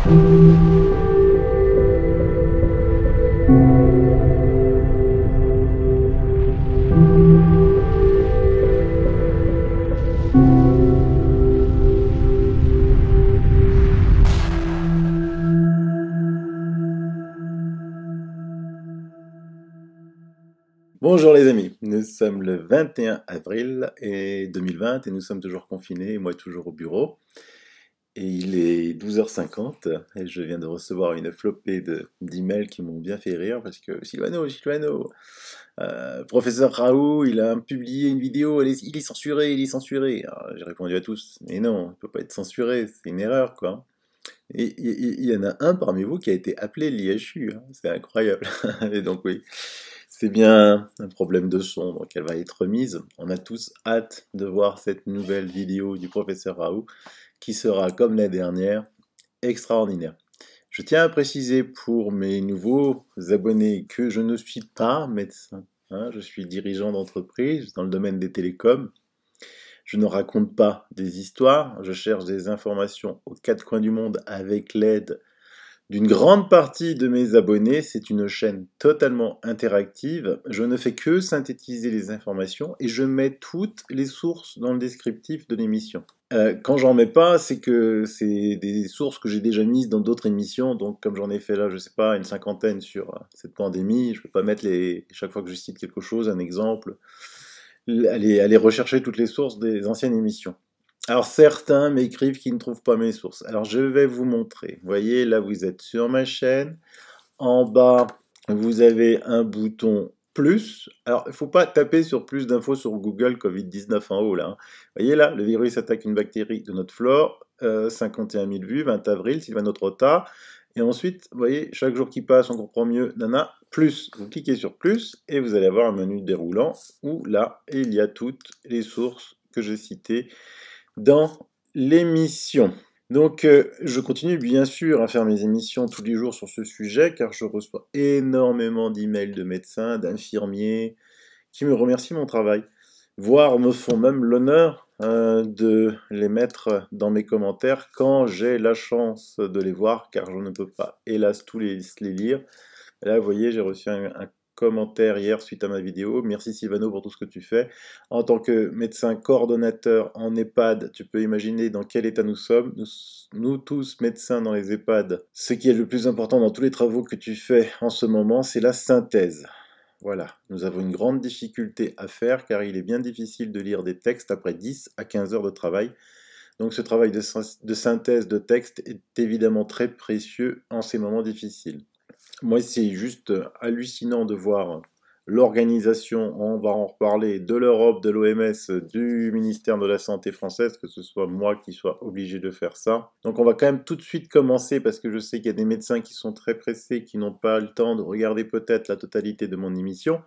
Bonjour les amis, nous sommes le 21 avril 2020 et nous sommes toujours confinés, moi toujours au bureau. Et il est 12h50 et je viens de recevoir une flopée d'emails qui m'ont bien fait rire parce que Silvano, professeur Raoult, il a publié une vidéo, il est censuré, il est censuré. Alors, j'ai répondu à tous, mais non, il ne peut pas être censuré, c'est une erreur quoi. Et il y en a un parmi vous qui a été appelé l'IHU, hein, c'est incroyable. Et donc oui, c'est bien un problème de son, donc elle va être remise. On a tous hâte de voir cette nouvelle vidéo du professeur Raoult, qui sera, comme la dernière, extraordinaire. Je tiens à préciser pour mes nouveaux abonnés que je ne suis pas médecin, hein, je suis dirigeant d'entreprise dans le domaine des télécoms. Je ne raconte pas des histoires, je cherche des informations aux quatre coins du monde avec l'aide d'une grande partie de mes abonnés. C'est une chaîne totalement interactive. Je ne fais que synthétiser les informations et je mets toutes les sources dans le descriptif de l'émission. Quand j'en mets pas, c'est que c'est des sources que j'ai déjà mises dans d'autres émissions. Donc comme j'en ai fait là, je sais pas, une cinquantaine sur cette pandémie, je peux pas mettre chaque fois que je cite quelque chose, un exemple, aller rechercher toutes les sources des anciennes émissions. Alors certains m'écrivent qu'ils ne trouvent pas mes sources. Alors je vais vous montrer. Vous voyez, là vous êtes sur ma chaîne. En bas, vous avez un bouton plus. Alors il ne faut pas taper sur plus d'infos sur Google Covid-19 en haut là. Vous voyez là, le virus attaque une bactérie de notre flore. 51 000 vues, 20 avril, Silvano Trotta. Et ensuite, vous voyez, chaque jour qui passe, on comprend mieux, nana, plus. Vous cliquez sur plus et vous allez avoir un menu déroulant où là, il y a toutes les sources que j'ai citées dans l'émission. Donc je continue bien sûr à faire mes émissions tous les jours sur ce sujet car je reçois énormément d'emails de médecins, d'infirmiers qui me remercient mon travail, voire me font même l'honneur de les mettre dans mes commentaires quand j'ai la chance de les voir car je ne peux pas hélas tous les lire. Là vous voyez j'ai reçu un commentaire hier suite à ma vidéo. Merci Silvano pour tout ce que tu fais. En tant que médecin coordonnateur en EHPAD, tu peux imaginer dans quel état nous sommes. Nous tous médecins dans les EHPAD, ce qui est le plus important dans tous les travaux que tu fais en ce moment, c'est la synthèse. Voilà, nous avons une grande difficulté à faire car il est bien difficile de lire des textes après 10 à 15 heures de travail. Donc ce travail de synthèse de texte est évidemment très précieux en ces moments difficiles. Moi, c'est juste hallucinant de voir l'organisation, on va en reparler, de l'Europe, de l'OMS, du ministère de la Santé française, que ce soit moi qui sois obligé de faire ça. Donc on va quand même tout de suite commencer, parce que je sais qu'il y a des médecins qui sont très pressés, qui n'ont pas le temps de regarder peut-être la totalité de mon émission,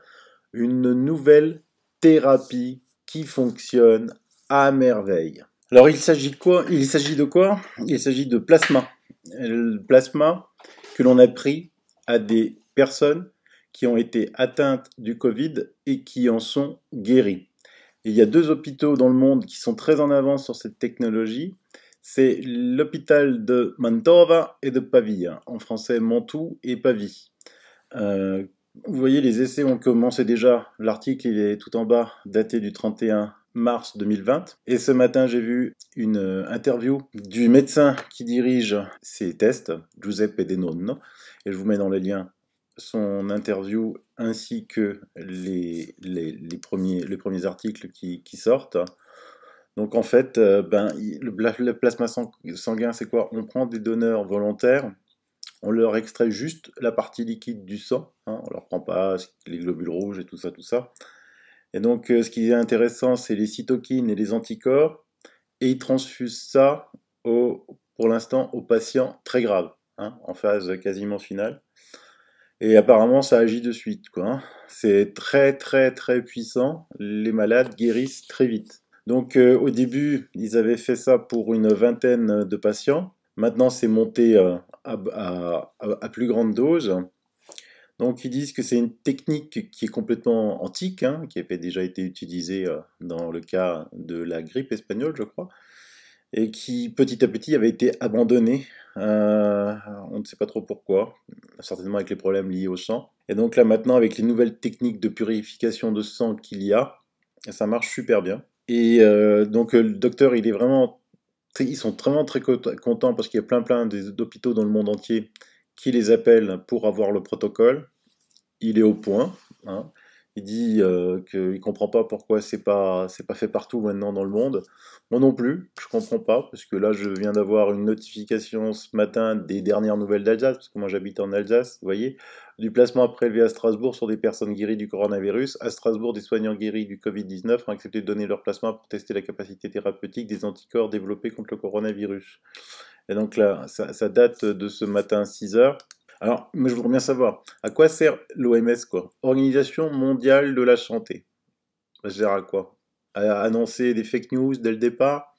une nouvelle thérapie qui fonctionne à merveille. Alors il s'agit de quoi? Il s'agit de plasma. Le plasma que l'on a pris à des personnes qui ont été atteintes du Covid et qui en sont guéries. Il y a deux hôpitaux dans le monde qui sont très en avance sur cette technologie. C'est l'hôpital de Mantova et de Pavie, en français Mantoue et Pavie. Vous voyez, les essais ont commencé déjà. L'article, il est tout en bas, daté du 31 mars 2020. Et ce matin, j'ai vu une interview du médecin qui dirige ces tests, Giuseppe De Nonno, et je vous mets dans les liens son interview ainsi que les premiers articles qui sortent. Donc en fait, le plasma sanguin, c'est quoi? On prend des donneurs volontaires, on leur extrait juste la partie liquide du sang, hein, on leur prend pas les globules rouges et tout ça, tout ça. Et donc, ce qui est intéressant, c'est les cytokines et les anticorps, et ils transfusent ça, pour l'instant, aux patients très graves, hein, en phase quasiment finale. Et apparemment, ça agit de suite, quoi, hein. C'est très, très, très puissant. Les malades guérissent très vite. Donc, au début, ils avaient fait ça pour une vingtaine de patients. Maintenant, c'est monté à plus grande dose. Donc ils disent que c'est une technique qui est complètement antique, hein, qui avait déjà été utilisée dans le cas de la grippe espagnole, je crois, et qui petit à petit avait été abandonné. On ne sait pas trop pourquoi, certainement avec les problèmes liés au sang. Et donc là maintenant, avec les nouvelles techniques de purification de sang qu'il y a, ça marche super bien. Et donc le docteur, il est vraiment, ils sont vraiment très contents parce qu'il y a plein d'hôpitaux dans le monde entier qui les appellent pour avoir le protocole. Il est au point, hein. Il dit qu'il ne comprend pas pourquoi c'est pas fait partout maintenant dans le monde. Moi non plus, je comprends pas, parce que là je viens d'avoir une notification ce matin des dernières nouvelles d'Alsace, parce que moi j'habite en Alsace, vous voyez, du placement prélevé à Strasbourg sur des personnes guéries du coronavirus. À Strasbourg, des soignants guéris du Covid-19 ont accepté de donner leur plasma pour tester la capacité thérapeutique des anticorps développés contre le coronavirus. Et donc là, ça date de ce matin 6 heures. Alors, moi, je voudrais bien savoir, à quoi sert l'OMS, quoi? Organisation mondiale de la santé. Ça sert à quoi? À annoncer des fake news dès le départ?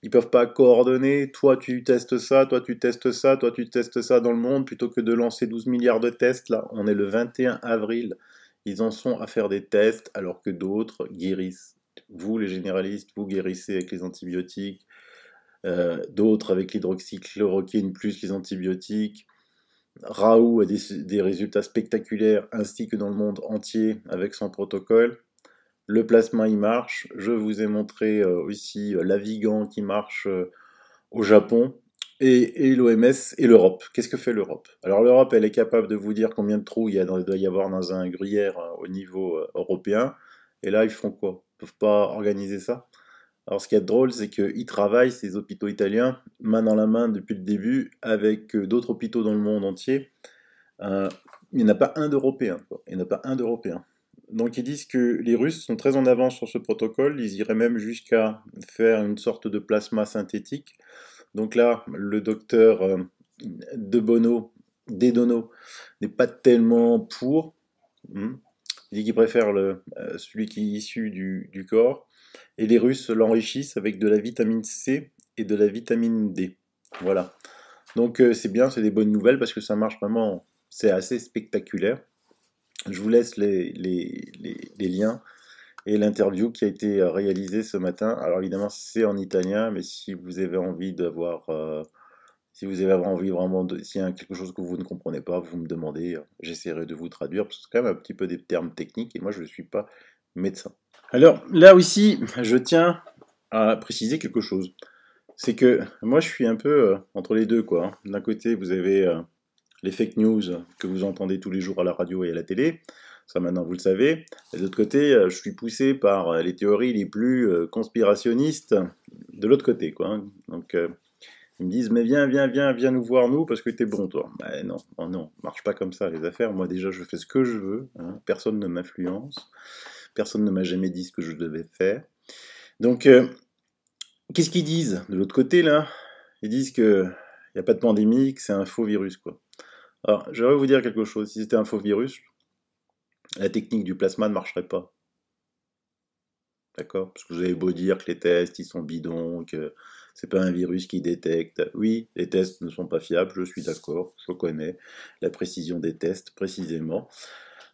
Ils peuvent pas coordonner, toi tu testes ça, toi tu testes ça, toi tu testes ça dans le monde, plutôt que de lancer 12 milliards de tests, là, on est le 21 avril. Ils en sont à faire des tests alors que d'autres guérissent. Vous, les généralistes, vous guérissez avec les antibiotiques, d'autres avec l'hydroxychloroquine plus les antibiotiques. Raoult a des résultats spectaculaires ainsi que dans le monde entier avec son protocole. Le plasma il marche. Je vous ai montré aussi l'Avigan qui marche au Japon. Et l'OMS et l'Europe. Qu'est-ce que fait l'Europe? Alors l'Europe, elle est capable de vous dire combien de trous il doit y avoir dans un gruyère au niveau européen. Et là, ils font quoi? Ils peuvent pas organiser ça? Alors, ce qui est drôle, c'est qu'ils travaillent, ces hôpitaux italiens, main dans la main depuis le début, avec d'autres hôpitaux dans le monde entier. Euh, il n'y en a pas un d'européen, quoi. Il n'y en a pas un d'européen. Donc, ils disent que les Russes sont très en avance sur ce protocole. Ils iraient même jusqu'à faire une sorte de plasma synthétique. Donc là, le docteur De Bono, Dedono, n'est pas tellement pour. Il dit qu'il préfère celui qui est issu du corps. Et les Russes l'enrichissent avec de la vitamine C et de la vitamine D. Voilà. Donc c'est bien, c'est des bonnes nouvelles parce que ça marche vraiment, c'est assez spectaculaire. Je vous laisse les liens et l'interview qui a été réalisée ce matin. Alors évidemment c'est en italien, mais si vous avez envie d'avoir... si vous avez envie vraiment de... S'il y a quelque chose que vous ne comprenez pas, vous me demandez, j'essaierai de vous traduire, parce que c'est quand même un petit peu des termes techniques, et moi je ne suis pas médecin. Alors là aussi, je tiens à préciser quelque chose. C'est que moi je suis un peu entre les deux, quoi, hein. D'un côté, vous avez les fake news que vous entendez tous les jours à la radio et à la télé, ça maintenant vous le savez. Et de l'autre côté, je suis poussé par les théories les plus conspirationnistes de l'autre côté, quoi, hein. Donc ils me disent, mais viens nous voir nous, parce que t'es bon, toi. Ben non, oh non, marche pas comme ça, les affaires. Moi, déjà, je fais ce que je veux, hein. Personne ne m'influence. Personne ne m'a jamais dit ce que je devais faire. Donc, qu'est-ce qu'ils disent de l'autre côté, là? Ils disent que il n'y a pas de pandémie, que c'est un faux virus, quoi. Alors, j'aimerais vous dire quelque chose. Si c'était un faux virus, la technique du plasma ne marcherait pas. D'accord? Parce que vous avez beau dire que les tests, ils sont bidons, que c'est pas un virus qui détecte. Oui, les tests ne sont pas fiables, je suis d'accord, je connais la précision des tests, précisément.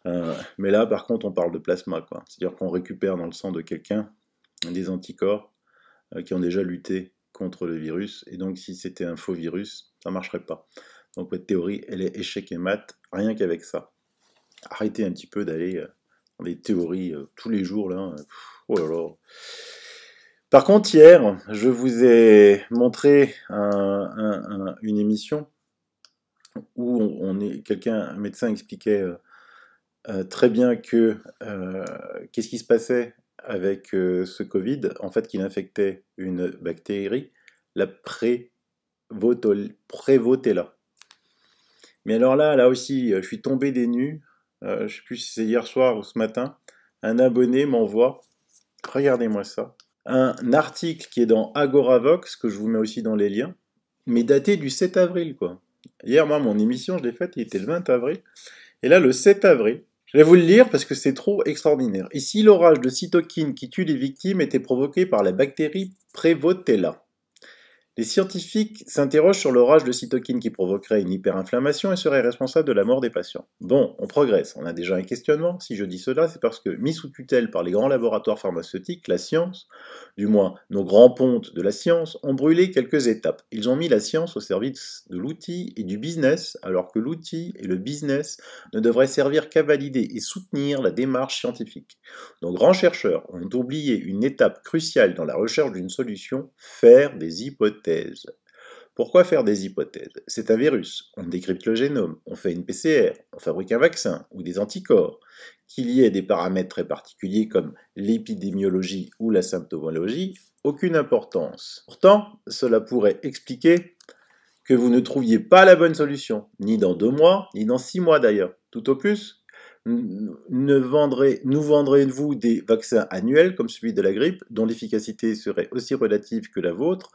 Mais là, par contre, on parle de plasma, quoi. C'est-à-dire qu'on récupère dans le sang de quelqu'un des anticorps qui ont déjà lutté contre le virus. Et donc, si c'était un faux virus, ça marcherait pas. Donc, votre théorie, elle est échec et mat, rien qu'avec ça. Arrêtez un petit peu d'aller dans des théories tous les jours, là. Oh là là. Par contre, hier, je vous ai montré une émission où un médecin expliquait très bien que qu'est-ce qui se passait avec ce Covid. En fait, qu'il infectait une bactérie, la Prévotella. Mais alors là aussi, je suis tombé des nues. Je ne sais plus si c'est hier soir ou ce matin. Un abonné m'envoie, regardez-moi ça, un article qui est dans Agoravox, que je vous mets aussi dans les liens, mais daté du 7 avril, quoi. Hier, moi, mon émission, je l'ai faite, il était le 20 avril. Et là, le 7 avril, je vais vous le lire parce que c'est trop extraordinaire. Ici, l'orage de cytokines qui tue les victimes était provoqué par la bactérie Prévotella. Les scientifiques s'interrogent sur l'orage de cytokines qui provoquerait une hyperinflammation et serait responsable de la mort des patients. Bon, on progresse, on a déjà un questionnement. Si je dis cela, c'est parce que, mis sous tutelle par les grands laboratoires pharmaceutiques, la science, du moins nos grands pontes de la science, ont brûlé quelques étapes. Ils ont mis la science au service de l'outil et du business, alors que l'outil et le business ne devraient servir qu'à valider et soutenir la démarche scientifique. Nos grands chercheurs ont oublié une étape cruciale dans la recherche d'une solution, faire des hypothèses. Pourquoi faire des hypothèses? C'est un virus, on décrypte le génome, on fait une PCR, on fabrique un vaccin ou des anticorps. Qu'il y ait des paramètres très particuliers comme l'épidémiologie ou la symptomologie, aucune importance. Pourtant, cela pourrait expliquer que vous ne trouviez pas la bonne solution, ni dans 2 mois, ni dans 6 mois d'ailleurs. Tout au plus, nous vendrez-vous des vaccins annuels comme celui de la grippe, dont l'efficacité serait aussi relative que la vôtre,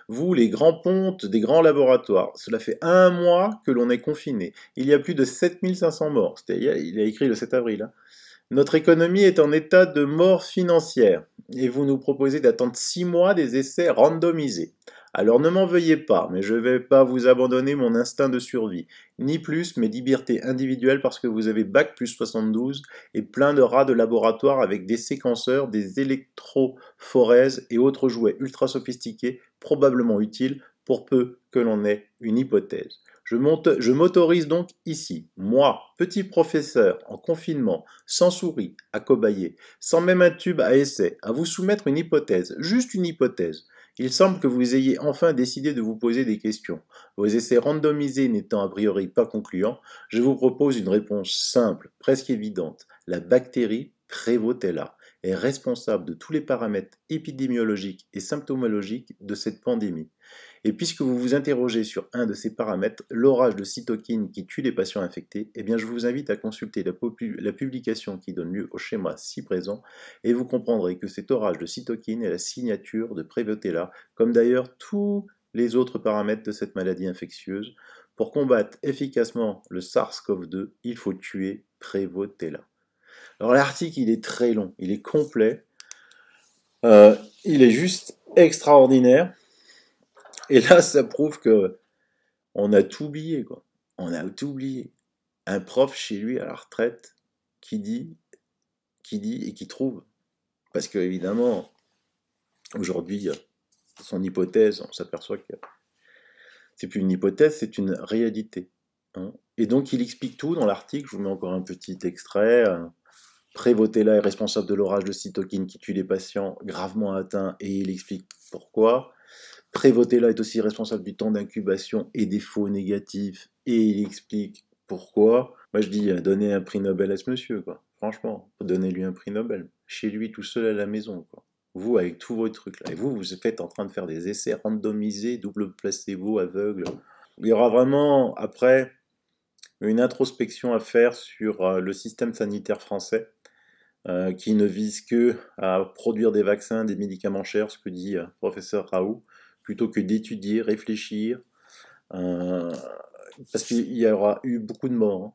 vous, les grands pontes des grands laboratoires. Cela fait 1 mois que l'on est confiné. Il y a plus de 7500 morts. Il a écrit le 7 avril. Hein. Notre économie est en état de mort financière. Et vous nous proposez d'attendre 6 mois des essais randomisés. Alors ne m'en veuillez pas, mais je ne vais pas vous abandonner mon instinct de survie. Ni plus mes libertés individuelles parce que vous avez bac plus 72 et plein de rats de laboratoire avec des séquenceurs, des électrophorèses et autres jouets ultra sophistiqués, probablement utiles pour peu que l'on ait une hypothèse. Je m'autorise donc ici, moi, petit professeur, en confinement, sans souris, à cobayer, sans même un tube à essai, à vous soumettre une hypothèse, juste une hypothèse. Il semble que vous ayez enfin décidé de vous poser des questions. Vos essais randomisés n'étant a priori pas concluants, je vous propose une réponse simple, presque évidente. La bactérie Prevotella est responsable de tous les paramètres épidémiologiques et symptomologiques de cette pandémie. Et puisque vous vous interrogez sur un de ces paramètres, l'orage de cytokines qui tue les patients infectés, eh bien je vous invite à consulter la publication qui donne lieu au schéma ci-présent, et vous comprendrez que cet orage de cytokines est la signature de Prevotella, comme d'ailleurs tous les autres paramètres de cette maladie infectieuse. Pour combattre efficacement le SARS-CoV-2, il faut tuer Prevotella. Alors l'article, il est très long, il est complet, il est juste extraordinaire. Et là, ça prouve que on a tout oublié, quoi. On a tout oublié. Un prof chez lui à la retraite qui dit et qui trouve. Parce que évidemment, aujourd'hui, son hypothèse, on s'aperçoit que c'est plus une hypothèse, c'est une réalité. Hein. Et donc, il explique tout dans l'article. Je vous mets encore un petit extrait. Prevotella est responsable de l'orage de cytokines qui tue les patients gravement atteints et il explique pourquoi. Prevotella est aussi responsable du temps d'incubation et des faux négatifs, et il explique pourquoi. Moi je dis, donnez un prix Nobel à ce monsieur, quoi. Franchement, donnez-lui un prix Nobel. Chez lui, tout seul à la maison, quoi. Vous, avec tous vos trucs là. Et vous êtes en train de faire des essais randomisés, double placebo, aveugle. Il y aura vraiment, après, une introspection à faire sur le système sanitaire français, qui ne vise que à produire des vaccins, des médicaments chers, ce que dit professeur Raoult, plutôt que d'étudier, réfléchir, parce qu'il y aura eu beaucoup de morts,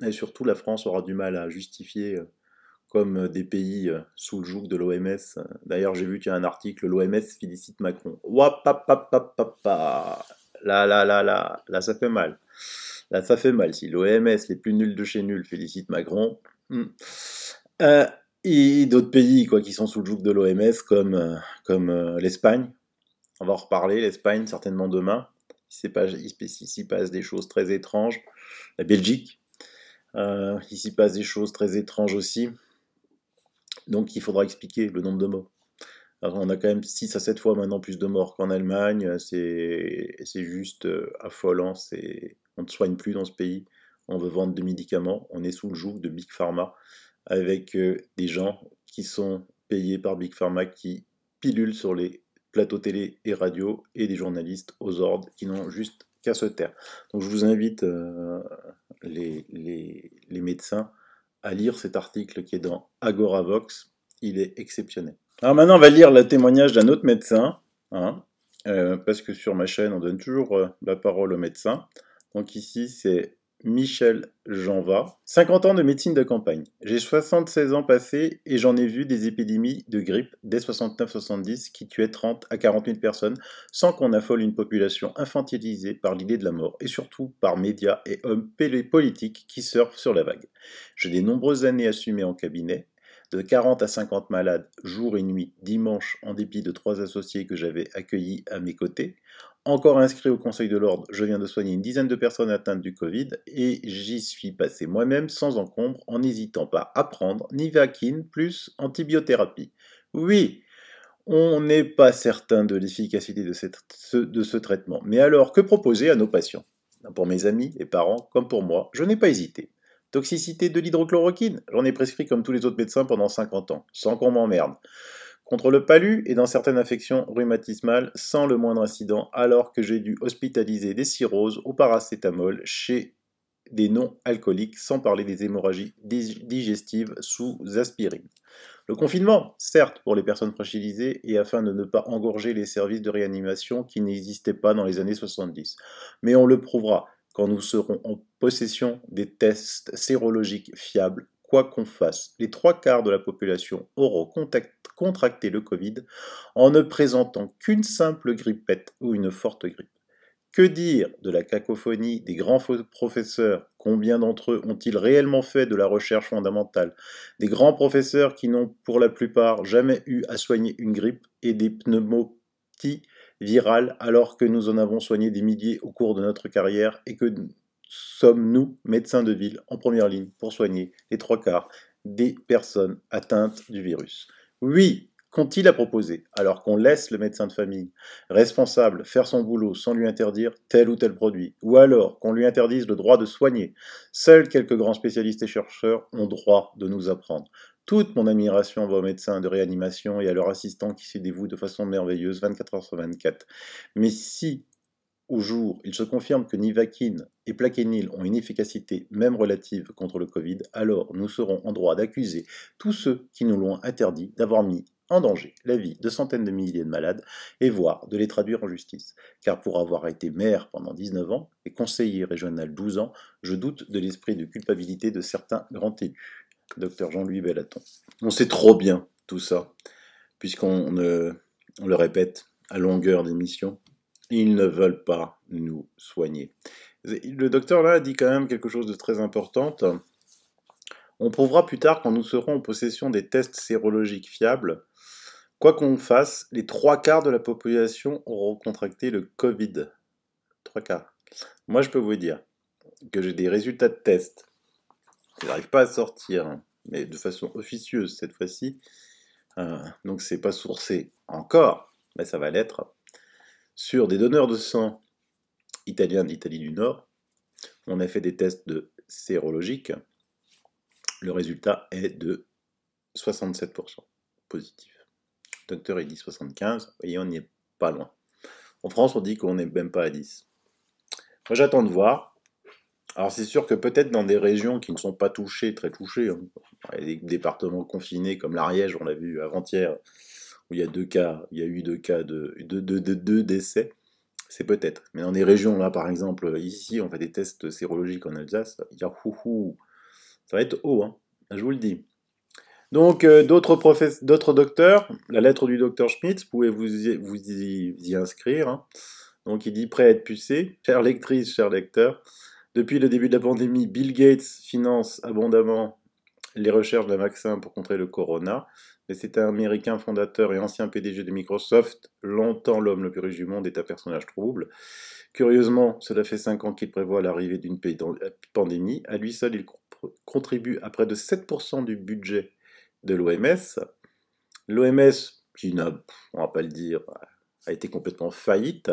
et surtout la France aura du mal à justifier comme des pays sous le joug de l'OMS. D'ailleurs, j'ai vu qu'il y a un article, l'OMS félicite Macron. Wapapapapapa. Là, ça fait mal. Là, ça fait mal. Si l'OMS, les plus nuls de chez nuls, félicite Macron. Et d'autres pays quoi, qui sont sous le joug de l'OMS, comme l'Espagne. On va en reparler, l'Espagne, certainement demain. Il s'y passe des choses très étranges. La Belgique, il s'y passe des choses très étranges aussi. Donc il faudra expliquer le nombre de morts. Alors, on a quand même 6 à 7 fois maintenant plus de morts qu'en Allemagne. C'est juste affolant. On ne soigne plus dans ce pays. On veut vendre des médicaments. On est sous le joug de Big Pharma avec des gens qui sont payés par Big Pharma qui pilulent sur les plateaux télé et radio et des journalistes aux ordres qui n'ont juste qu'à se taire. Donc je vous invite, les médecins, à lire cet article qui est dans Agoravox. Il est exceptionnel. Alors maintenant, on va lire le témoignage d'un autre médecin, hein, parce que sur ma chaîne, on donne toujours la parole aux médecins. Donc ici, c'est Michel Janva. 50 ans de médecine de campagne. J'ai 76 ans passés et j'en ai vu des épidémies de grippe dès 69-70 qui tuaient 30 à 40 000 personnes sans qu'on affole une population infantilisée par l'idée de la mort et surtout par médias et hommes politiques qui surfent sur la vague. J'ai des nombreuses années assumées en cabinet, de 40 à 50 malades, jour et nuit, dimanche, en dépit de 3 associés que j'avais accueillis à mes côtés. Encore inscrit au Conseil de l'Ordre, je viens de soigner une dizaine de personnes atteintes du Covid et j'y suis passé moi-même sans encombre en n'hésitant pas à prendre Nivaquine plus antibiothérapie. Oui, on n'est pas certain de l'efficacité de ce traitement, mais alors que proposer à nos patients? Pour mes amis et parents, comme pour moi, je n'ai pas hésité. Toxicité de l'hydrochloroquine? J'en ai prescrit comme tous les autres médecins pendant 50 ans, sans qu'on m'emmerde. Contre le palu et dans certaines affections rhumatismales sans le moindre incident, alors que j'ai dû hospitaliser des cirrhoses au paracétamol chez des non-alcooliques, sans parler des hémorragies digestives sous aspirine. Le confinement, certes, pour les personnes fragilisées et afin de ne pas engorger les services de réanimation qui n'existaient pas dans les années 70. Mais on le prouvera quand nous serons en possession des tests sérologiques fiables. Quoi qu'on fasse, les 3/4 de la population auront contracté le Covid en ne présentant qu'une simple grippette ou une forte grippe. Que dire de la cacophonie des grands professeurs? Combien d'entre eux ont-ils réellement fait de la recherche fondamentale? Des grands professeurs qui n'ont pour la plupart jamais eu à soigner une grippe et des pneumopties virales alors que nous en avons soigné des milliers au cours de notre carrière et que sommes nous, médecins de ville, en première ligne pour soigner les 3/4 des personnes atteintes du virus. Oui, qu'ont-ils à proposer alors qu'on laisse le médecin de famille responsable faire son boulot sans lui interdire tel ou tel produit, ou alors qu'on lui interdise le droit de soigner? Seuls quelques grands spécialistes et chercheurs ont droit de nous apprendre. Toute mon admiration va aux médecins de réanimation et à leurs assistants qui s'y dévouent de façon merveilleuse 24 heures sur 24. Mais si au jour, il se confirme que Nivaquine et Plaquenil ont une efficacité même relative contre le Covid, alors nous serons en droit d'accuser tous ceux qui nous l'ont interdit d'avoir mis en danger la vie de centaines de milliers de malades et voire de les traduire en justice. Car pour avoir été maire pendant 19 ans et conseiller régional 12 ans, je doute de l'esprit de culpabilité de certains grands élus. Docteur Jean-Louis Bellaton. On sait trop bien tout ça, puisqu'on on le répète à longueur d'émission. Ils ne veulent pas nous soigner. Le docteur là dit quand même quelque chose de très important. On prouvera plus tard quand nous serons en possession des tests sérologiques fiables. Quoi qu'on fasse, les 3/4 de la population auront contracté le Covid. 3/4. Moi je peux vous dire que j'ai des résultats de tests. Je n'arrive pas à sortir, mais de façon officieuse cette fois-ci. Donc c'est pas sourcé encore, mais ça va l'être. Sur des donneurs de sang italiens d'Italie du Nord, on a fait des tests sérologiques. Le résultat est de 67% positif. Le docteur il dit 75, vous voyez, on n'y est pas loin. En France, on dit qu'on n'est même pas à 10. Moi, j'attends de voir. Alors, c'est sûr que peut-être dans des régions qui ne sont pas touchées, très touchées, hein, il y a des départements confinés comme l'Ariège, on l'a vu avant-hier, où il y a eu 2 cas de décès. C'est peut-être. Mais dans des régions, là, par exemple, ici, on fait des tests sérologiques en Alsace, ça va être haut, hein, je vous le dis. Donc, d'autres docteurs, la lettre du docteur Schmitz, vous pouvez vous y inscrire. Hein. Donc, il dit prêt à être pucé. Chère lectrice, cher lecteur, depuis le début de la pandémie, Bill Gates finance abondamment les recherches d'un vaccin pour contrer le corona. Mais c'est un américain fondateur et ancien PDG de Microsoft, longtemps l'homme le plus riche du monde, est un personnage trouble. Curieusement, cela fait 5 ans qu'il prévoit l'arrivée d'une pandémie. À lui seul, il contribue à près de 7% du budget de l'OMS. L'OMS, qui n'a, on va pas le dire, a été complètement faillite.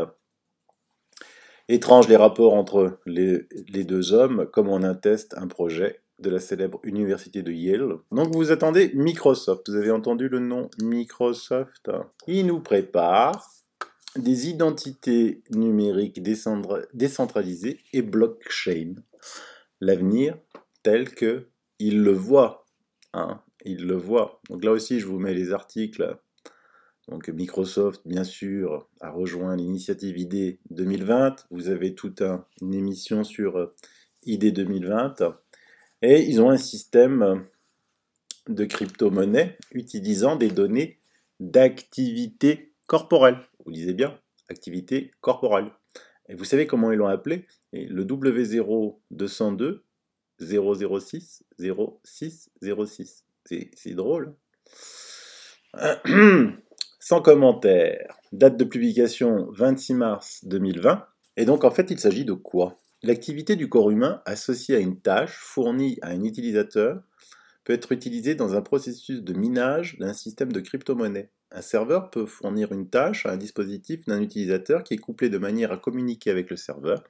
Étrange les rapports entre les deux hommes, comme on atteste un projet de la célèbre université de Yale. Donc vous attendez Microsoft, vous avez entendu le nom Microsoft? Il nous prépare des identités numériques décentralisées et blockchain. L'avenir tel que il le voit. Hein, il le voit. Donc là aussi, je vous mets les articles. Donc Microsoft, bien sûr, a rejoint l'initiative ID 2020. Vous avez toute une émission sur ID 2020, et ils ont un système de crypto-monnaie utilisant des données d'activité corporelle. Vous lisez bien, activité corporelle. Et vous savez comment ils l'ont appelé? Le W0202 006 06 06. C'est drôle. Sans commentaire. Date de publication 26 mars 2020. Et donc en fait il s'agit de quoi? L'activité du corps humain associée à une tâche fournie à un utilisateur peut être utilisée dans un processus de minage d'un système de crypto-monnaie. Un serveur peut fournir une tâche à un dispositif d'un utilisateur qui est couplé de manière à communiquer avec le serveur.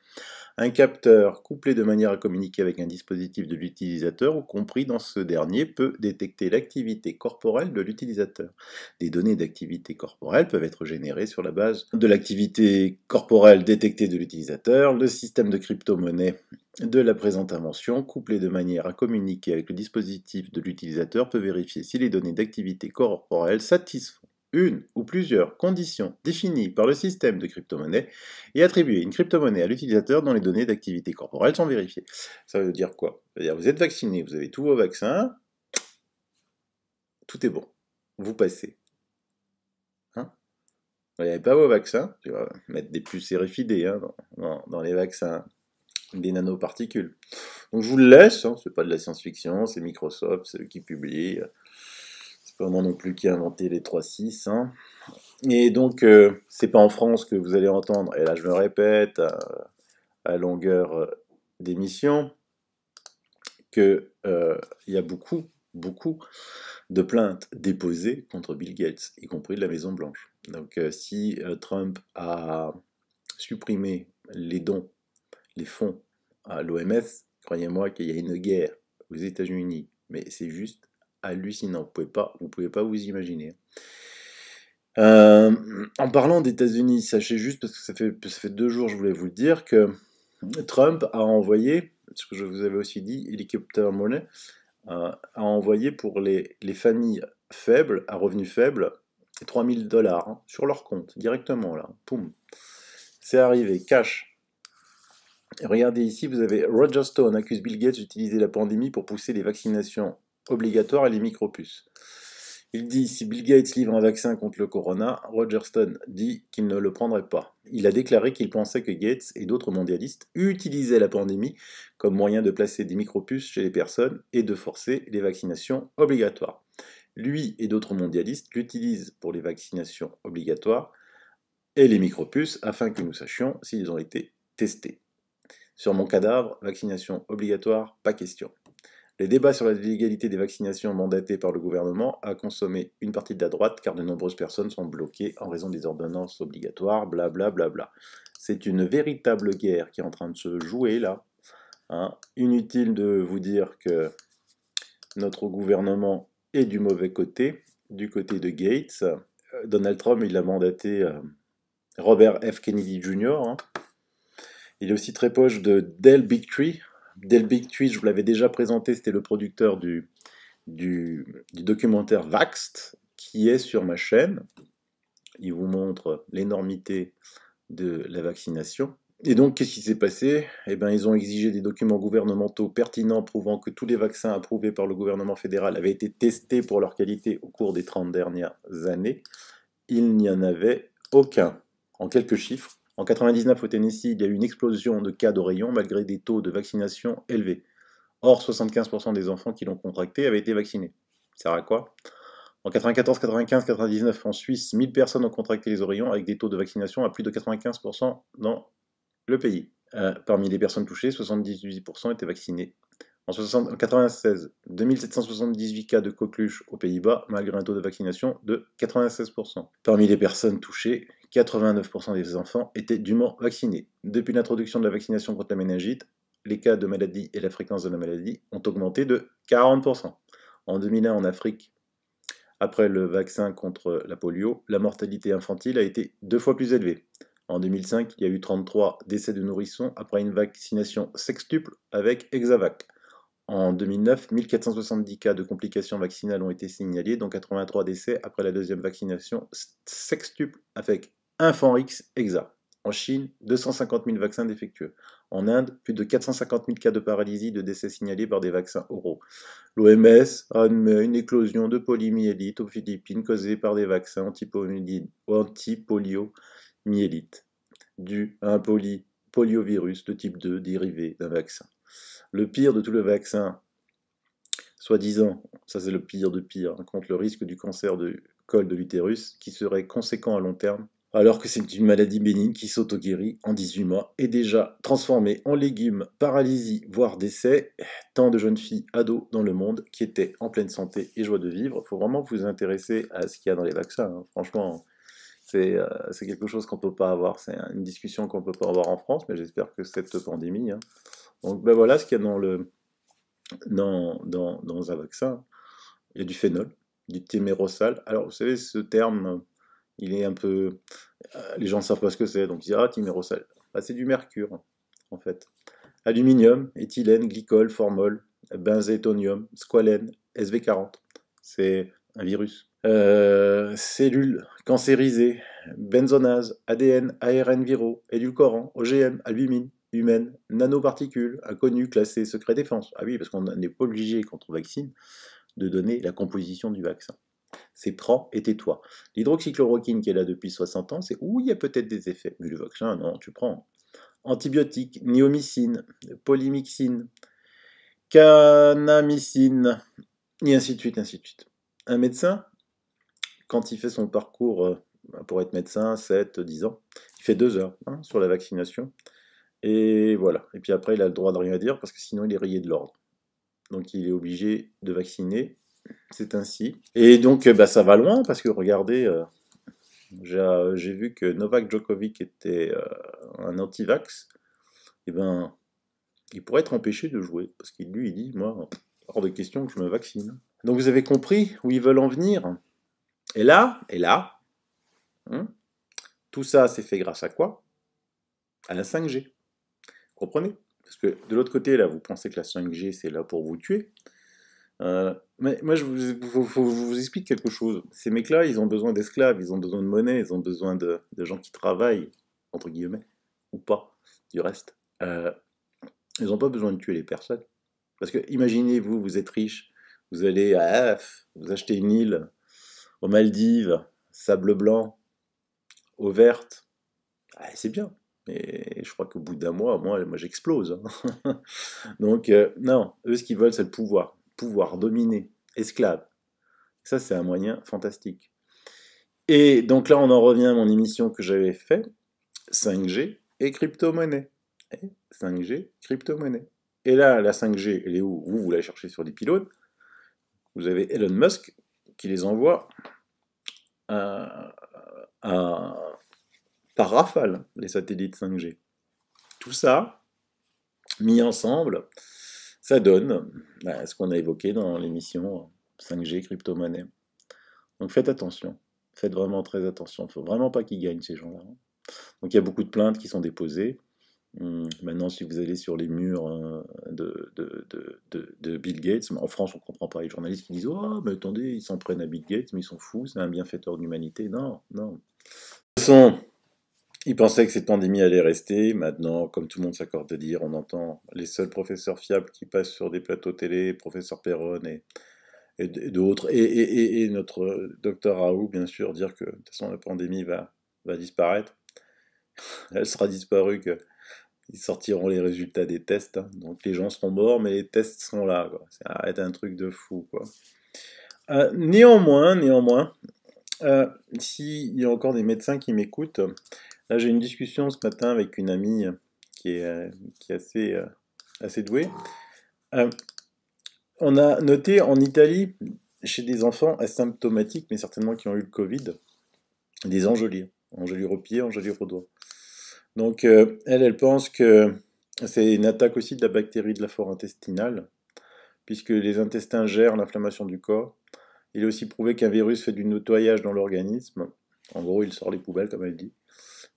Un capteur couplé de manière à communiquer avec un dispositif de l'utilisateur ou compris dans ce dernier peut détecter l'activité corporelle de l'utilisateur. Des données d'activité corporelle peuvent être générées sur la base de l'activité corporelle détectée de l'utilisateur. Le système de crypto-monnaie de la présente invention, couplé de manière à communiquer avec le dispositif de l'utilisateur, peut vérifier si les données d'activité corporelle satisfont une ou plusieurs conditions définies par le système de crypto-monnaie et attribuer une crypto-monnaie à l'utilisateur dont les données d'activité corporelle sont vérifiées. Ça veut dire quoi? Ça veut dire vous êtes vacciné, vous avez tous vos vaccins, tout est bon, vous passez. Hein? Vous n'avez pas vos vaccins, tu vas mettre des puces RFID dans les vaccins, des nanoparticules. Donc je vous le laisse, hein, c'est pas de la science-fiction, c'est Microsoft, c'est eux qui publient. C'est pas moi non plus qui ai inventé les 3.6. Hein. Et donc, c'est pas en France que vous allez entendre, et là je me répète à longueur d'émission, qu'il y a beaucoup de plaintes déposées contre Bill Gates, y compris de la Maison Blanche. Donc si Trump a supprimé les dons, les fonds à l'OMS, croyez-moi qu'il y a une guerre aux États-Unis, mais c'est juste hallucinant, vous pouvez pas vous imaginer. En parlant d'États-Unis, sachez juste, parce que ça fait 2 jours, je voulais vous le dire, que Trump a envoyé, ce que je vous avais aussi dit, Helicopter Money, a envoyé pour les familles faibles, à revenus faibles, 3000 dollars hein, sur leur compte, directement là, poum. C'est arrivé, cash. Et regardez ici, vous avez Roger Stone accuse Bill Gates d'utiliser la pandémie pour pousser les vaccinations obligatoires et les micropuces. Il dit, si Bill Gates livre un vaccin contre le corona, Roger Stone dit qu'il ne le prendrait pas. Il a déclaré qu'il pensait que Gates et d'autres mondialistes utilisaient la pandémie comme moyen de placer des micropuces chez les personnes et de forcer les vaccinations obligatoires. Lui et d'autres mondialistes l'utilisent pour les vaccinations obligatoires et les micropuces afin que nous sachions s'ils ont été testés. Sur mon cadavre, vaccination obligatoire, pas question. Les débats sur la légalité des vaccinations mandatées par le gouvernement a consommé une partie de la droite car de nombreuses personnes sont bloquées en raison des ordonnances obligatoires, blablabla. C'est une véritable guerre qui est en train de se jouer là. Hein. Inutile de vous dire que notre gouvernement est du mauvais côté, du côté de Gates. Donald Trump, il a mandaté Robert F. Kennedy Jr. Hein. Il est aussi très proche de Del Bigtree. Del Bigtree, je vous l'avais déjà présenté, c'était le producteur du documentaire Vaxxed, qui est sur ma chaîne. Il vous montre l'énormité de la vaccination. Et donc, qu'est-ce qui s'est passé? Eh bien, ils ont exigé des documents gouvernementaux pertinents prouvant que tous les vaccins approuvés par le gouvernement fédéral avaient été testés pour leur qualité au cours des 30 dernières années. Il n'y en avait aucun. En quelques chiffres, en 1999 au Tennessee, il y a eu une explosion de cas d'oreillons malgré des taux de vaccination élevés. Or, 75% des enfants qui l'ont contracté avaient été vaccinés. Ça sert à quoi? En 94, 95, 99 en Suisse, 1000 personnes ont contracté les oreillons avec des taux de vaccination à plus de 95% dans le pays. Parmi les personnes touchées, 78% étaient vaccinées. En 1996, 2778 cas de coqueluche aux Pays-Bas, malgré un taux de vaccination de 96%. Parmi les personnes touchées, 89% des enfants étaient dûment vaccinés. Depuis l'introduction de la vaccination contre la méningite, les cas de maladie et la fréquence de la maladie ont augmenté de 40%. En 2001, en Afrique, après le vaccin contre la polio, la mortalité infantile a été 2 fois plus élevée. En 2005, il y a eu 33 décès de nourrissons après une vaccination sextuple avec Exavac. En 2009, 1470 cas de complications vaccinales ont été signalés, dont 83 décès après la deuxième vaccination sextuple avec Infanrix Exa. En Chine, 250 000 vaccins défectueux. En Inde, plus de 450 000 cas de paralysie de décès signalés par des vaccins oraux. L'OMS admet une éclosion de poliomyélite aux Philippines causée par des vaccins antipoliomyélite, dû à un poliovirus de type 2 dérivé d'un vaccin. Le pire de tous les vaccins, soi-disant, ça c'est le pire de pire, contre le risque du cancer du col de l'utérus, qui serait conséquent à long terme, alors que c'est une maladie bénigne qui s'auto-guérit en 18 mois et déjà transformée en légumes, paralysie, voire décès, tant de jeunes filles ados dans le monde qui étaient en pleine santé et joie de vivre. Il faut vraiment vous intéresser à ce qu'il y a dans les vaccins, hein. Franchement, c'est quelque chose qu'on ne peut pas avoir, c'est une discussion qu'on ne peut pas avoir en France, mais j'espère que cette pandémie, hein. Donc ben voilà ce qu'il y a dans un vaccin. Il y a du phénol, du thymérosal. Alors vous savez, ce terme, il est un peu... les gens ne savent pas ce que c'est, donc ils disent, ah, thymérosal. Bah, c'est du mercure, en fait. Aluminium, éthylène, glycol, formol, benzétonium, squalène, SV40. C'est un virus. Cellules cancérisées, benzonase, ADN, ARN viraux, édulcorants, OGM, albumine, humaine, nanoparticules, inconnues, classées, secret défense. Ah oui, parce qu'on n'est pas obligé, quand on vaccine, de donner la composition du vaccin. C'est prends et tais-toi. L'hydroxychloroquine qui est là depuis 60 ans, c'est où il y a peut-être des effets. Mais le vaccin, non, tu prends. Antibiotiques, niomycine, polymyxine, kanamycine, et ainsi de suite, ainsi de suite. Un médecin, quand il fait son parcours pour être médecin, 7, 10 ans, il fait 2 heures hein, sur la vaccination. Et voilà. Et puis après, il a le droit de rien dire parce que sinon, il est rayé de l'ordre. Donc, il est obligé de vacciner. C'est ainsi. Et donc, bah, ça va loin parce que regardez, j'ai vu que Novak Djokovic était un anti-vax. Et ben, il pourrait être empêché de jouer parce qu'il lui, il dit, moi, hors de question que je me vaccine. Donc, vous avez compris où ils veulent en venir. Et là, hein, tout ça, c'est fait grâce à quoi? À la 5G. Comprenez? Parce que de l'autre côté, là, vous pensez que la 5G, c'est là pour vous tuer. Mais moi, je vous explique quelque chose. Ces mecs-là, ils ont besoin d'esclaves, ils ont besoin de monnaie, ils ont besoin de gens qui travaillent, entre guillemets, ou pas, du reste. Ils n'ont pas besoin de tuer les personnes. Parce que imaginez-vous, vous êtes riche, vous allez vous achetez une île aux Maldives, sable blanc, eau verte. Ah, c'est bien. Mais je crois qu'au bout d'un mois, moi j'explose, hein. Donc, non, eux, ce qu'ils veulent, c'est le pouvoir. Pouvoir, dominer, esclave. Ça, c'est un moyen fantastique. Et donc là, on en revient à mon émission que j'avais fait, 5G et crypto-monnaie. 5G, crypto-monnaie. Et là, la 5G, elle est où? Vous la cherchez sur des pylônes. Vous avez Elon Musk qui les envoie à, par rafale, les satellites 5G. Tout ça, mis ensemble, ça donne ce qu'on a évoqué dans l'émission 5G, crypto-monnaie. Donc faites attention. Faites vraiment très attention. Il ne faut vraiment pas qu'ils gagnent, ces gens-là. Donc il y a beaucoup de plaintes qui sont déposées. Maintenant, si vous allez sur les murs de Bill Gates, en France, on ne comprend pas. Les journalistes qui disent oh, mais attendez, ils s'en prennent à Bill Gates, mais ils sont fous, c'est un bienfaiteur de l'humanité. Non, non. De toute façon, ils pensaient que cette pandémie allait rester. Maintenant, comme tout le monde s'accorde à dire, on entend les seuls professeurs fiables qui passent sur des plateaux télé, professeur Perron et d'autres, et notre docteur Raoult, bien sûr, dire que de toute façon la pandémie va disparaître. Elle sera disparue que ils sortiront les résultats des tests, hein. Donc les gens seront morts, mais les tests seront là, quoi. Ça va être un truc de fou, quoi. Néanmoins, s'il y a encore des médecins qui m'écoutent, là j'ai une discussion ce matin avec une amie qui est assez douée. On a noté en Italie, chez des enfants asymptomatiques, mais certainement qui ont eu le Covid, des engelures. Engelures au pied, engelures au doigt. Donc elle pense que c'est une attaque aussi de la bactérie de la flore intestinale, puisque les intestins gèrent l'inflammation du corps. Il est aussi prouvé qu'un virus fait du nettoyage dans l'organisme. En gros, il sort les poubelles, comme elle dit.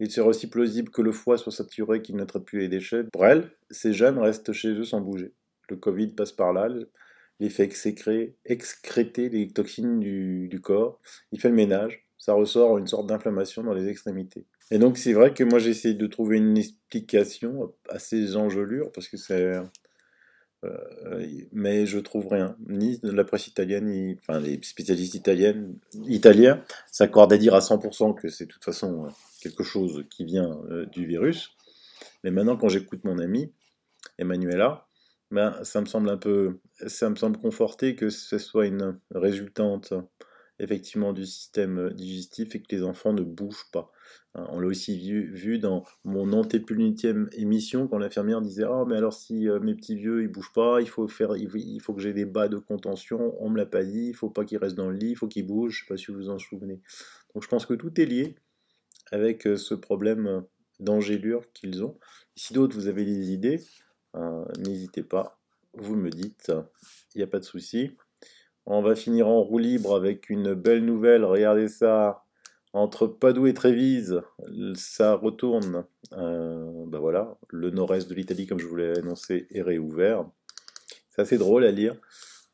Il serait aussi plausible que le foie soit saturé, qu'il ne traite plus les déchets. Pour elle, ces jeunes restent chez eux sans bouger. Le Covid passe par là, il fait excréter les toxines du corps, il fait le ménage, ça ressort une sorte d'inflammation dans les extrémités. Et donc c'est vrai que moi j'essaie de trouver une explication à ces enjôlures, parce que c'est... mais je trouve rien. Ni de la presse italienne, ni... Enfin, les spécialistes italiens s'accordent à dire à 100% que c'est de toute façon quelque chose qui vient du virus. Mais maintenant, quand j'écoute mon ami, Emanuela, ben, ça me semble conforté que ce soit une résultante effectivement du système digestif et que les enfants ne bougent pas. Hein, on l'a aussi vu dans mon antépénultième émission quand l'infirmière disait «Oh mais alors si mes petits vieux ils bougent pas, il faut que j'ai des bas de contention, on me l'a pas dit, il faut pas qu'ils restent dans le lit, il faut qu'ils bougent», je sais pas si vous vous en souvenez. Donc je pense que tout est lié avec ce problème d'angélure qu'ils ont. Si d'autres vous avez des idées, n'hésitez pas, vous me dites, il n'y a pas de souci. On va finir en roue libre avec une belle nouvelle, regardez ça, entre Padoue et Trévise, ça retourne. Ben voilà, le nord-est de l'Italie, comme je vous l'ai annoncé, est réouvert. C'est assez drôle à lire.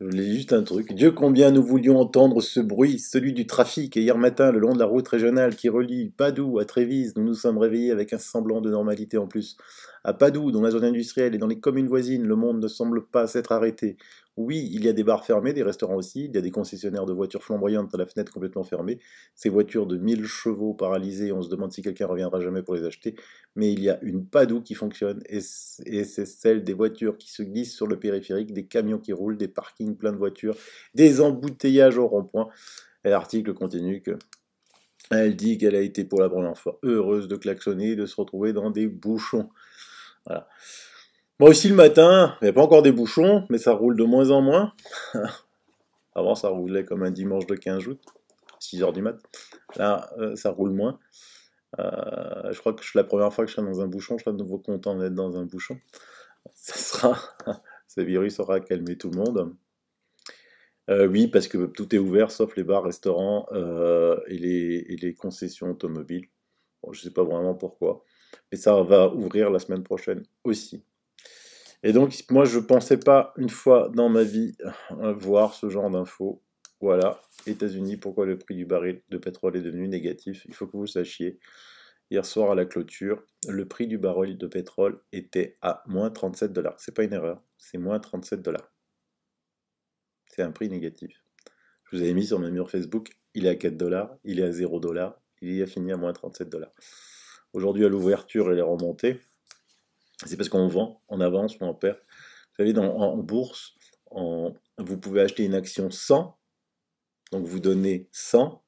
Je vous lis juste un truc. Dieu, combien nous voulions entendre ce bruit, celui du trafic. Et hier matin, le long de la route régionale qui relie Padoue à Trévise, nous nous sommes réveillés avec un semblant de normalité en plus. À Padoue, dans la zone industrielle et dans les communes voisines, le monde ne semble pas s'être arrêté. Oui, il y a des bars fermés, des restaurants aussi, il y a des concessionnaires de voitures flamboyantes à la fenêtre complètement fermées, ces voitures de 1000 chevaux paralysées, on se demande si quelqu'un reviendra jamais pour les acheter, mais il y a une Padoue qui fonctionne, et c'est celle des voitures qui se glissent sur le périphérique, des camions qui roulent, des parkings pleins de voitures, des embouteillages au rond-point. Et l'article continue que elle dit qu'elle a été pour la première fois heureuse de klaxonner et de se retrouver dans des bouchons. Voilà. Moi aussi le matin, il n'y a pas encore des bouchons, mais ça roule de moins en moins. Avant ça roulait comme un dimanche de 15 août, 6h du mat. Là, ça roule moins. Je crois que la première fois que je serai dans un bouchon, je serai de nouveau content d'être dans un bouchon. Ça sera... Ce virus aura calmé tout le monde. Oui, parce que tout est ouvert, sauf les bars, restaurants et les concessions automobiles. Bon, je ne sais pas vraiment pourquoi. Mais ça va ouvrir la semaine prochaine aussi. Et donc, moi, je ne pensais pas une fois dans ma vie voir ce genre d'infos. Voilà, États-Unis, pourquoi le prix du baril de pétrole est devenu négatif. Il faut que vous le sachiez. Hier soir à la clôture, le prix du baril de pétrole était à moins 37 dollars. C'est pas une erreur, c'est moins 37 dollars. C'est un prix négatif. Je vous avais mis sur ma mur Facebook, il est à 4 dollars, il est à 0 dollars, il a fini à moins 37 dollars. Aujourd'hui, à l'ouverture, il est remonté. C'est parce qu'on vend, on avance ou on perd. Vous savez, en bourse, vous pouvez acheter une action 100, donc vous donnez 100,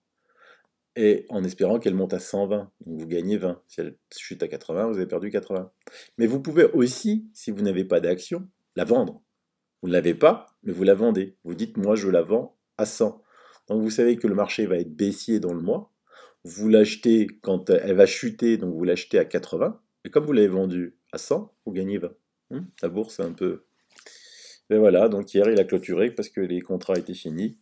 et en espérant qu'elle monte à 120, donc vous gagnez 20. Si elle chute à 80, vous avez perdu 80. Mais vous pouvez aussi, si vous n'avez pas d'action, la vendre. Vous ne l'avez pas, mais vous la vendez. Vous dites, moi je la vends à 100. Donc vous savez que le marché va être baissier dans le mois. Vous l'achetez quand elle va chuter, donc vous l'achetez à 80. Et comme vous l'avez vendu à 100, vous gagnez 20. La bourse, c'est un peu... Et voilà, donc hier il a clôturé parce que les contrats étaient finis.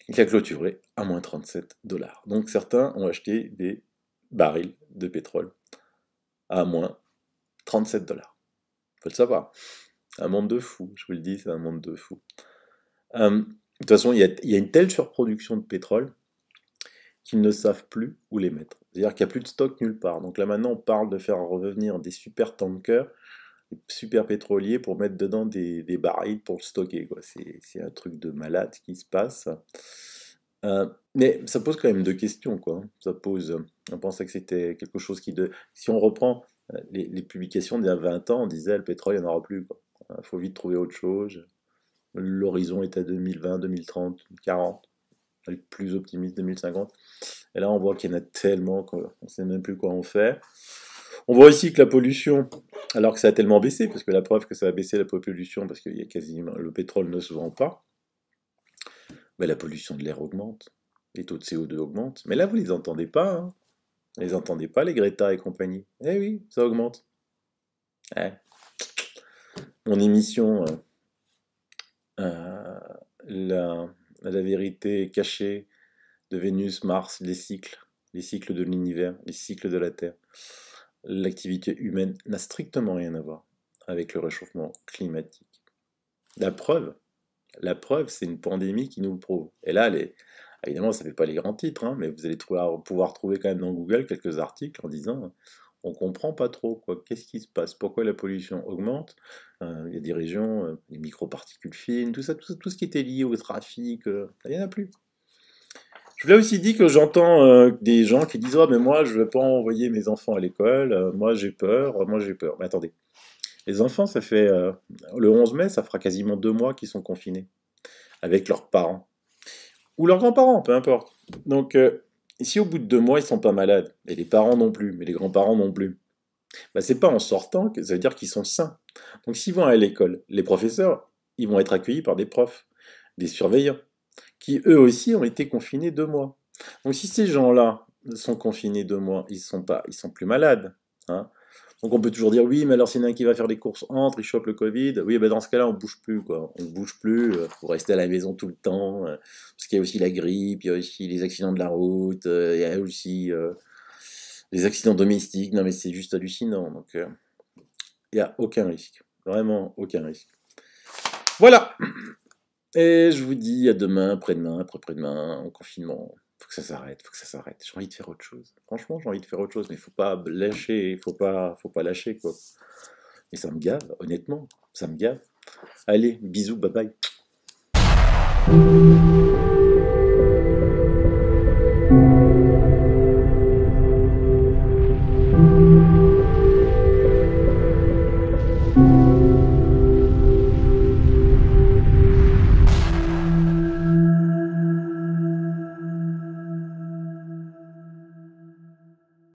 Il a clôturé à moins 37 dollars. Donc certains ont acheté des barils de pétrole à moins 37 dollars. Faut le savoir. Un monde de fous, je vous le dis, c'est un monde de fous. De toute façon, il y a une telle surproduction de pétrole qu'ils ne savent plus où les mettre. C'est-à-dire qu'il n'y a plus de stock nulle part. Donc là maintenant, on parle de faire revenir des super tankers, des super pétroliers pour mettre dedans des barils pour le stocker. C'est un truc de malade qui se passe. Mais ça pose quand même deux questions, quoi. Ça pose, on pensait que c'était quelque chose qui... Si on reprend les publications d'il y a 20 ans, on disait le pétrole, il n'y en aura plus, quoi. Il faut vite trouver autre chose. L'horizon est à 2020, 2030, 40. Le plus optimiste 2050. Et là, on voit qu'il y en a tellement qu'on ne sait même plus quoi en faire. On voit aussi que la pollution, alors que ça a tellement baissé, parce que la preuve que ça a baissé la pollution, parce qu'il y a quasiment le pétrole ne se vend pas, ben, la pollution de l'air augmente, les taux de CO2 augmentent. Mais là, vous les entendez pas, hein. Vous les entendez pas, les Greta et compagnie. Eh oui, ça augmente. Eh. Mon émission, la, la vérité cachée de Vénus, Mars, les cycles de l'univers, les cycles de la Terre. L'activité humaine n'a strictement rien à voir avec le réchauffement climatique. La preuve, c'est une pandémie qui nous le prouve. Et là, Évidemment, ça ne fait pas les grands titres, hein, mais vous allez pouvoir trouver quand même dans Google quelques articles en disant on comprend pas trop, quoi. Qu'est-ce qui se passe? Pourquoi la pollution augmente? Il y a des régions, les microparticules fines, tout ça, tout ce qui était lié au trafic, il n'y en a plus. Je vous l'ai aussi dit que j'entends des gens qui disent: «Oh, mais moi, je ne veux pas envoyer mes enfants à l'école, moi j'ai peur, moi j'ai peur.» Mais attendez, les enfants, ça fait le 11 mai, ça fera quasiment 2 mois qu'ils sont confinés avec leurs parents ou leurs grands-parents, peu importe. Donc, si au bout de 2 mois ils sont pas malades, et les parents non plus, mais les grands-parents non plus, bah, c'est pas en sortant que ça veut dire qu'ils sont sains. Donc, s'ils vont à l'école, les professeurs, ils vont être accueillis par des profs, des surveillants, qui eux aussi ont été confinés 2 mois. Donc, si ces gens-là sont confinés 2 mois, ils sont plus malades, hein. Donc on peut toujours dire oui, mais alors s'il y en a un qui va faire des courses entre, il chope le Covid. Oui, ben dans ce cas-là, on bouge plus, quoi. On bouge plus, faut rester à la maison tout le temps, parce qu'il y a aussi la grippe, il y a aussi les accidents de la route, il y a aussi les accidents domestiques. Non, mais c'est juste hallucinant. Donc il n'y a aucun risque, vraiment aucun risque. Voilà. Et je vous dis à demain, après-demain, après-demain, en confinement. Faut que ça s'arrête, faut que ça s'arrête. J'ai envie de faire autre chose. Franchement, j'ai envie de faire autre chose, mais faut pas lâcher, faut pas lâcher, quoi. Et ça me gave, honnêtement, ça me gave. Allez, bisous, bye bye.